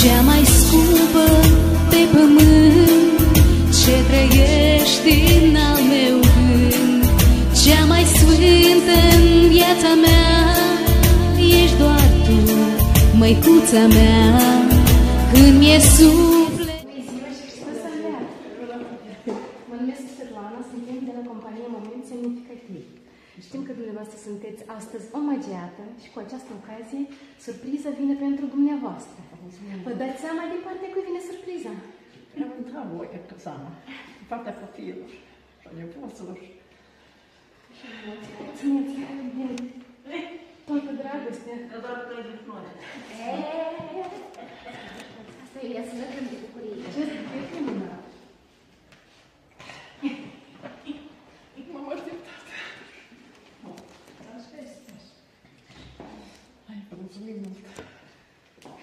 cea mai scumpă pe pământ, ce trăiești în al meu gând. Cea mai sfântă în viața mea ești doar tu, măicuța mea, când mi-e suflet. Mă numesc Svetlana, suntem de la compania Moment Semnificativ. Știm că dumneavoastră sunteți astăzi omagiată și cu această ocazie surpriza vine pentru dumneavoastră. Vă dați seama din partea cui vine surpriza? Am intrat voi că seama, din partea copiilor și a nepoților. Țineți, bine. Toată dragostea. Doar trei de flori. Asta e să lăcăm de bucurie. Ce e minunat? M-am așteptat. Hai, vă mulțumim mult.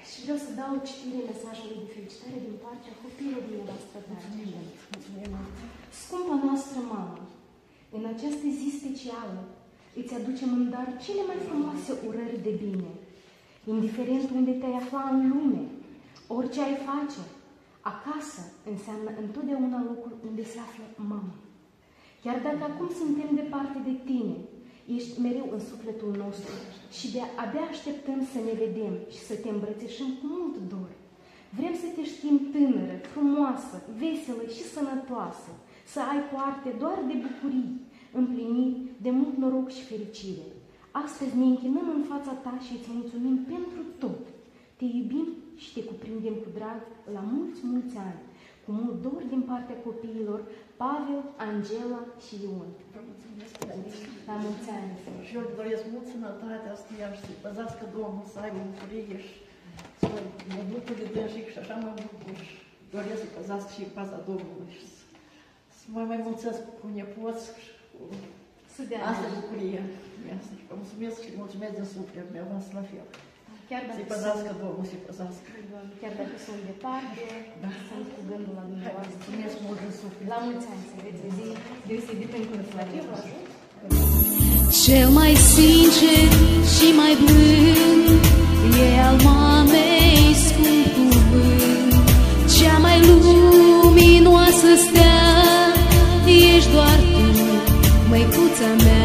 Și vreau să dau citire mesajului de felicitare din partea copiilor dumneavoastră. Mulțumim mult. Scumpa noastră mamă, în această zi specială îți aducem în dar cele mai frumoase urări de bine. Indiferent unde te-ai afla în lume, orice ai face, acasă înseamnă întotdeauna locul unde se află mama. Chiar dacă acum suntem departe de tine, ești mereu în sufletul nostru și abia așteptăm să ne vedem și să te îmbrățișăm cu mult dor. Vrem să te știm tânără, frumoasă, veselă și sănătoasă, să ai parte doar de bucurii, împliniri, de mult noroc și fericire. Astăzi ne închinăm în fața ta și îți mulțumim pentru tot. Te iubim și te cuprindem cu drag la mulți, mulți ani, cu mult dor din partea copiilor Pavel, Angela și Ion. Vă mulțumesc. La mulți ani. Și eu îți doresc mult sănătate, asta și să-i păzească Domnul, să aibă bucurie și să mă bucur de dânșic și așa mă bucur și doresc să-i păzească și paza Domnului și să mă mai mulțesc cu nepoți și cu asta bucurie. Și vă mulțumesc și mulțumesc din suflet, mi-avansă la fel. Să-i păzească Domnul, să-i păzească. Chiar dacă sunt departe, sunt cu gândul la dumneavoastră. Mulțumesc mult din suflet. La mulți ani, să aveți o zi deosebit încurajatoare. Cel mai sincer și mai blând e al mamei scump cuvânt. Cea mai luminoasă stea ești doar tu, măicuța mea.